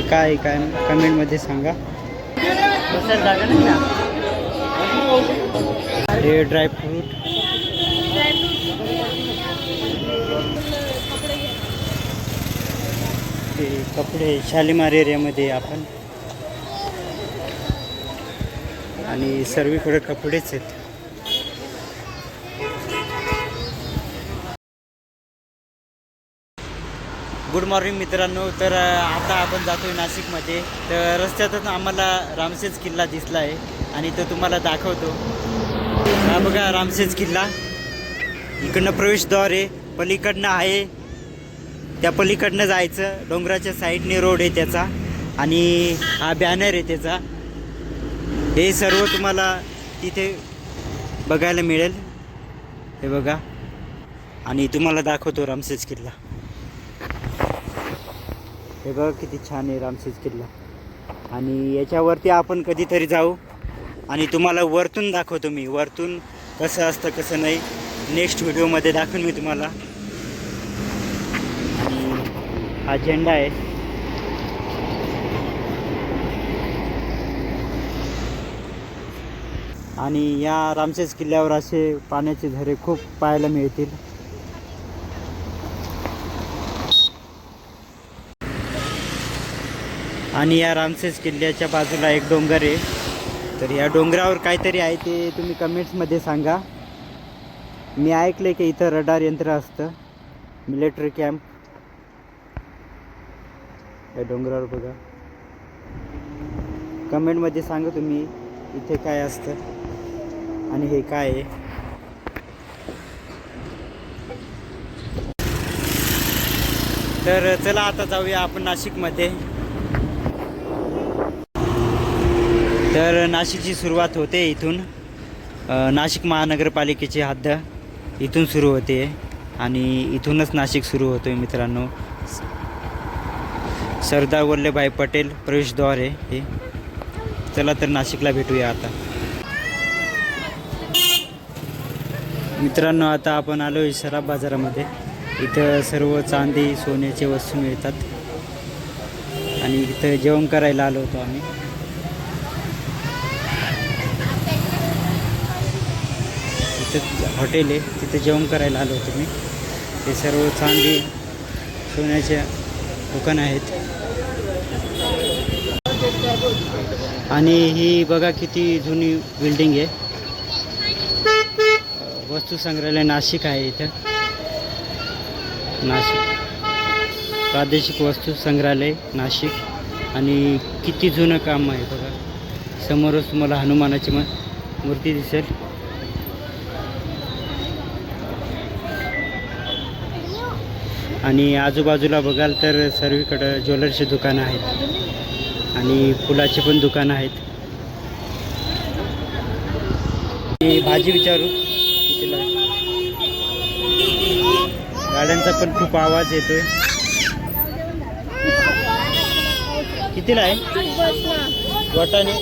काय काय कमेंटमध्ये सांगा. हे ड्रायफ्रूट ते कपडे शालीमार एरियामध्ये आपण आणि सर्वीकडे कपडेच आहेत. गुड मॉर्निंग मित्रांनो. तर आता आपण जातोय नाशिकमध्ये. तर रस्त्यातच आम्हाला रामशेज किल्ला दिसला आहे आणि तो तुम्हाला दाखवतो. हा बघा रामशेज किल्ला. इकडनं प्रवेशद्वार आहे, पलीकडनं आहे, त्या पलीकडनं जायचं. डोंगराच्या साईडने रोड आहे त्याचा आणि हा बॅनर आहे त्याचा. हे सर्व तुम्हाला तिथे बघायला मिळेल. हे बघा आणि तुम्हाला दाखवतो रामशेज किल्ला. हे बघा किती छान आहे रामशेज किल्ला. आणि याच्यावरती आपण कधीतरी जाऊ आणि तुम्हाला वरतून दाखवतो मी. वरतून कसं असतं कसं नाही नेक्स्ट व्हिडिओमध्ये दाखवेन मी तुम्हाला. आणि हा झेंडा आहे. आणि या रामशेज किल्ल्यावर असे पाण्याचे झरे खूप पाहायला मिळतील. आणि या रामशेज किल्ल्याच्या बाजूला एक डोंगर आहे. तर या डोंगरावर काहीतरी आहे ते तुम्ही कमेंट्समध्ये सांगा. मी ऐकले की इथं रडार यंत्र असतं, मिलिटरी कॅम्प. या डोंगरावर बघा. कमेंटमध्ये सांगा तुम्ही इथे काय असतं आणि हे काय आहे. तर चला आता जाऊया आपण नाशिकमध्ये. तर नाशिकची सुरुवात होते इथून. नाशिक महानगरपालिकेची हद्द इथून सुरू होते आणि इथूनच नाशिक सुरू होतो आहे मित्रांनो. सरदार वल्लभभाई पटेल प्रवेशद्वार आहे हे. चला तर नाशिकला भेटूया आता. मित्रांनो आता आपण आलो आहे सराफ बाजारामध्ये. इथं सर्व चांदी सोन्याचे वस्तू मिळतात आणि इथं जेवण करायला आलो होतो आम्ही. इथं हॉटेल आहे, तिथे जेवण करायला आलो होतो मी. ते सर्व चांदी सोन्याचे दुकान आहेत. आणि ही बघा किती जुनी बिल्डिंग आहे. वस्तू संग्रहालय नाशिक आहे इथं. नाशिक प्रादेशिक वस्तू संग्रहालय नाशिक. आणि किती जुनं काम आहे बघा. समोरच तुम्हाला हनुमानाची मूर्ती दिसेल. आणि आजूबाजूला बघाल तर सर्वीकडं ज्वेलर्सची दुकानं आहेत आणि फुलाची पण दुकानं आहेत. भाजी विचारू कितीला आहे. गाड्यांचा पण खूप आवाज येतोय. कितीला आहे वाटाणे?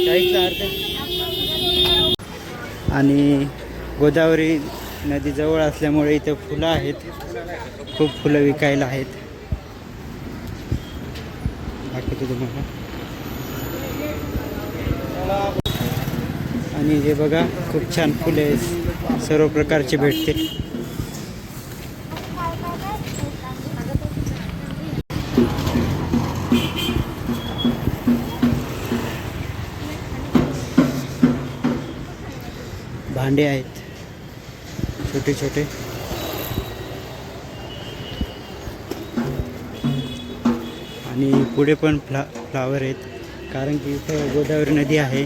40ला अर्धा. आणि गोदावरी नदी जवळ असल्यामुळे इथं फुलं आहेत. खूप फुलं विकायला आहेत. दाखवतो तुम्हाला. आणि हे बघा खूप छान फुले सर्व प्रकारचे भेटतील. भांडे आहेत छोटे छोटे. आणि पुढे पण फ्लावर आहेत कारण की इथं गोदावरी नदी आहे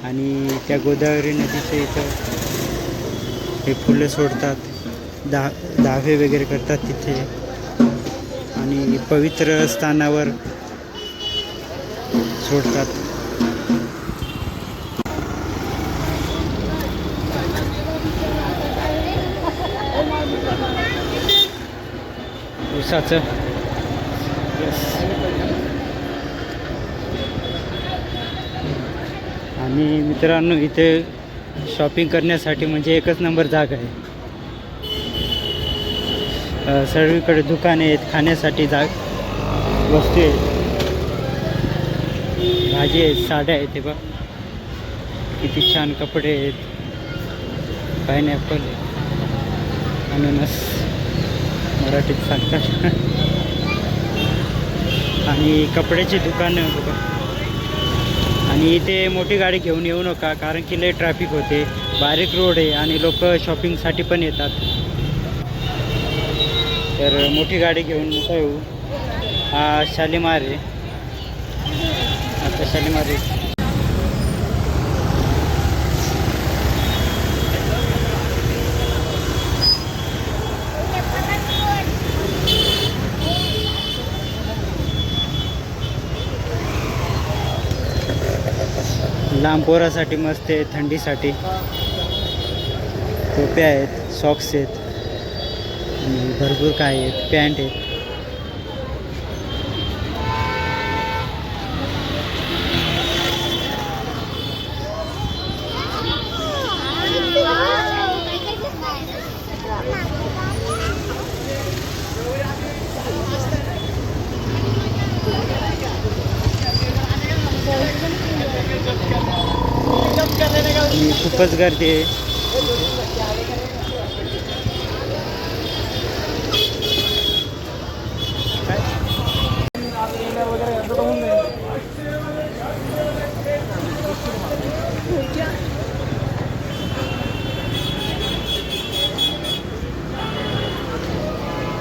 आणि त्या गोदावरी नदीचे इथं हे फुलं सोडतात. दावे वगैरे करतात तिथे आणि पवित्र स्थानावर सोडतात. ऊसाचं आणि मित्रांनो इथे शॉपिंग करण्यासाठी म्हणजे एकच नंबर जागा आहे. सर्वीकडे दुकाने आहेत, खाण्यासाठी वस्तू आहेत, भाजी आहेत, साड्या आहेत. हे बघ किती छान कपडे आहेत. पायनॅपल, अननस मराठीत सांगतात. आणि कपड्याची दुकानं बघा. आणि इथे मोठी गाडी घेऊन येऊ नका, कारण की लय ट्रॅफिक होते. बारीक रोड आहे आणि लोक शॉपिंगसाठी पण येतात. तर मोठी गाडी घेऊन नका येऊ. हा शालीमार आहे. आता शालीमार आहे. लांब पोरासाठी मस्त आहे, थंडीसाठी. टोप्या आहेत, सॉक्स आहेत आणि भरपूर काय आहेत, पॅन्ट आहेत. खूपच गर्दी आहे.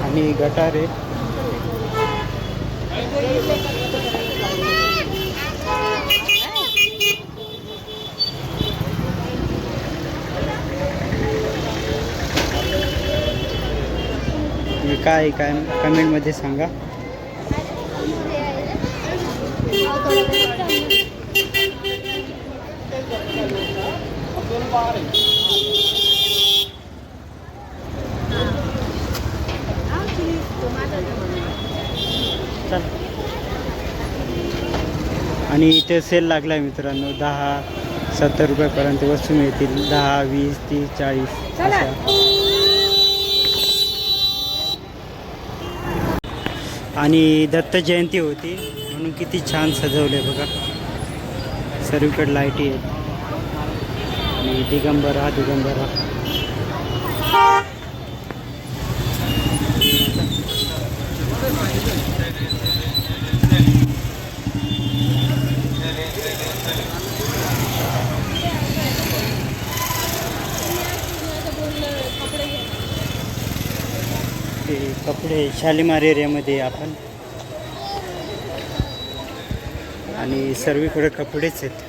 आणि गटार आहे. काय कमेंटमध्ये सांगा. आणि इथे सेल लागला आहे मित्रांनो. 10-70 रुपयापर्यंत वस्तू मिळतील. 10, 20, 30, 40 अशा. आणि दत्त जयंती होती म्हणून किती छान सजवले बघा. सर्वीकडे लाईटी आहेत. आणि दिगंबरा कपडे शालीमार एरियामध्ये आपण. आणि सर्वीकडे कपडेच आहेत.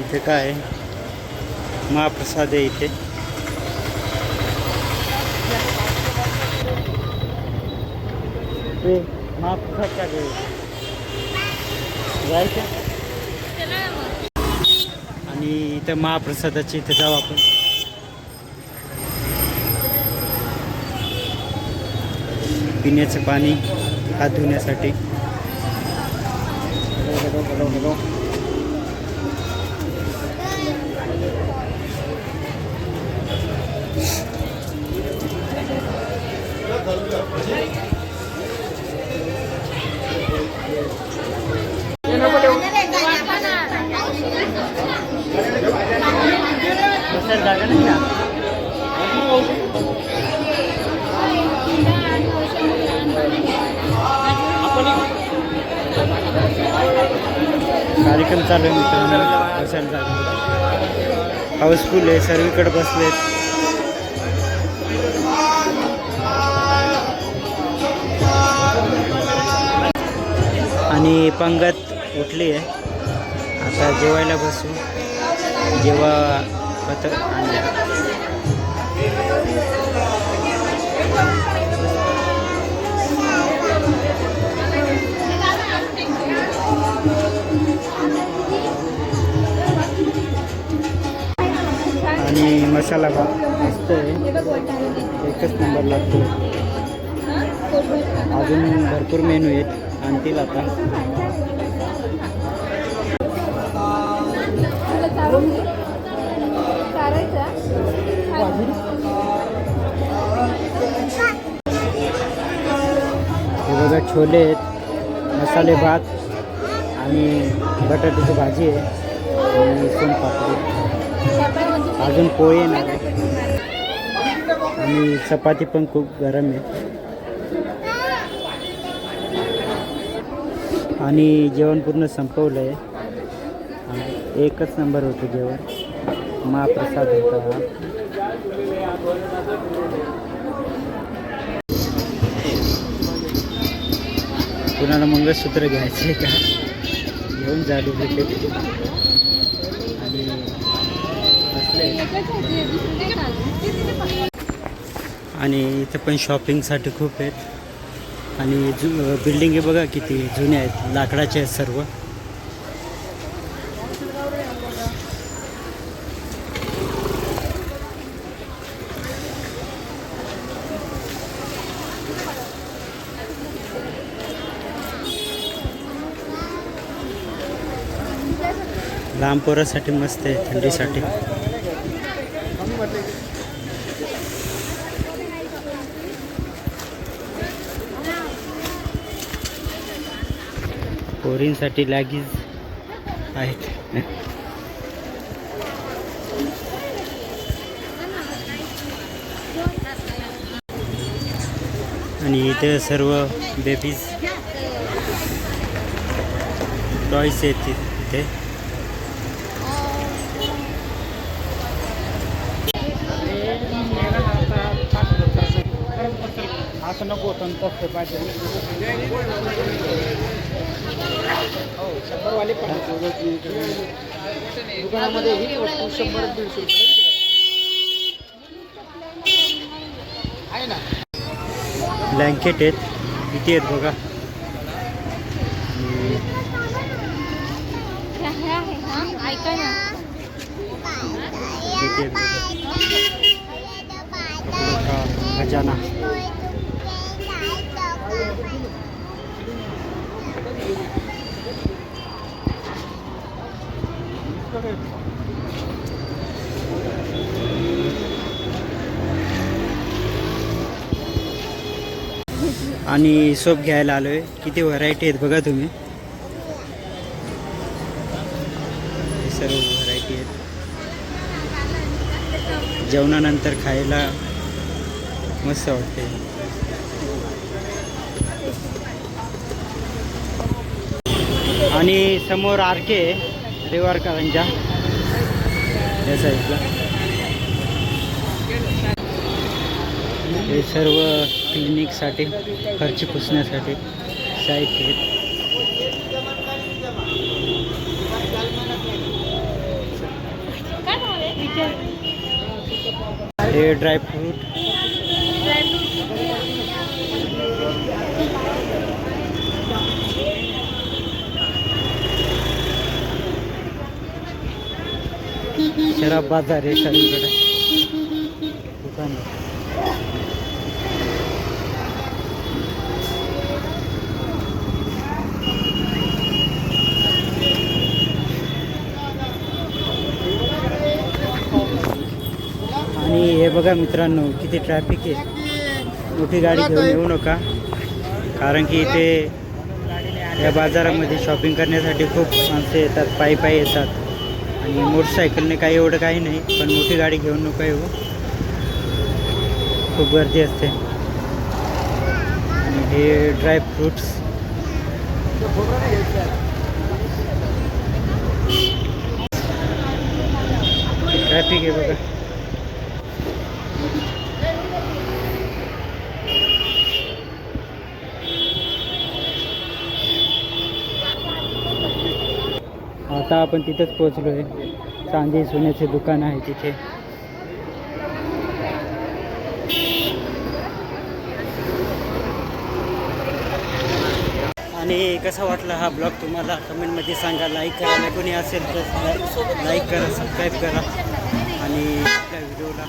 इथे काय महाप्रसाद आहे. इथे महाप्रसाद काय जायचं. आणि इथं महाप्रसादाची इथे जाऊ आपण. पिण्याचं पाणी, हात धुण्यासाठी. जागा नाही ना. कार्यक्रम चालू आहे मित्रांनो. बसायला जागा हाऊसफुल आहे. सर्वीकडे बसलेत. आणि पंगत उठली आहे. आता जेवायला बसू. जेव्हा पत्र आणल्या. मसाला भात मस्त आहे, एकच नंबर लागतो. अजून भरपूर मेनू आहेत, आणतील आता. हे बघा छोले आहेत, मसाले भात आणि बटाट्याची भाजी आहे आणि सोनपापडी, अजून पोळी येणार आहे आणि चपाती पण खूप गरम आहे. आणि जेवण पूर्ण संपवलं आहे, एकच नंबर होतं जेवण. महाप्रसाद होता हा. कुणाला मंगळसूत्र घ्यायचं आहे का, घेऊन झाले तिथे. आणि इथं पण शॉपिंगसाठी खूप आहेत आणि बिल्डिंगे बघा किती जुन्या आहेत, लाकडाचे आहेत सर्व. लहान पोरासाठी मस्त आहे, थंडीसाठी. पोरींसाठी लॅगीज आहेत. आणि इथे सर्व बेबीज टॉयस आहेत तिथे. असं नको होतं तसं पाहिजे. हो 100वाले पण दुकानामध्ये ही वस्तू 100-150 आहे ना. ब्लँकेट आहेत किती आहेत बघा. ऐका ना, खजाना. आणि सोप घ्यायला आलोय, किती व्हरायटी आहेत बघा तुम्ही. सर्व व्हरायटी आहेत, जेवणानंतर खायला मस्त वाटते. आणि समोर आरके रेवारकरांच्या या साईडला हे सर्व क्लिनिकसाठी, फरची पुसण्यासाठी साहित्य आहेत. हे ड्रायफ्रूट, शराब बाजार आहे सगळीकडे दुकान. आणि हे बघा मित्रांनो किती ट्रॅफिक आहे. मोठी गाडी घेऊन येऊ नका, कारण की इथे या बाजारामध्ये शॉपिंग करण्यासाठी खूप माणसं येतात, पायी पायी येतात. आणि मोटरसायकलने काही एवढं काही नाही, पण मोठी गाडी घेऊन नका येऊ, खूप गर्दी असते. आणि हे ड्रायफ्रूट्स, ट्रॅफिक आहे बघा. आता आपण तिथेच पोहोचलो आहे, चांदी सोन्याचे दुकान आहे तिथे. आणि कसा वाटला हा ब्लॉग तुम्हाला कमेंटमध्ये सांगा. लाईक करायला कोणी असेल तर लाईक करा, सबस्क्राईब करा आणि व्हिडिओला.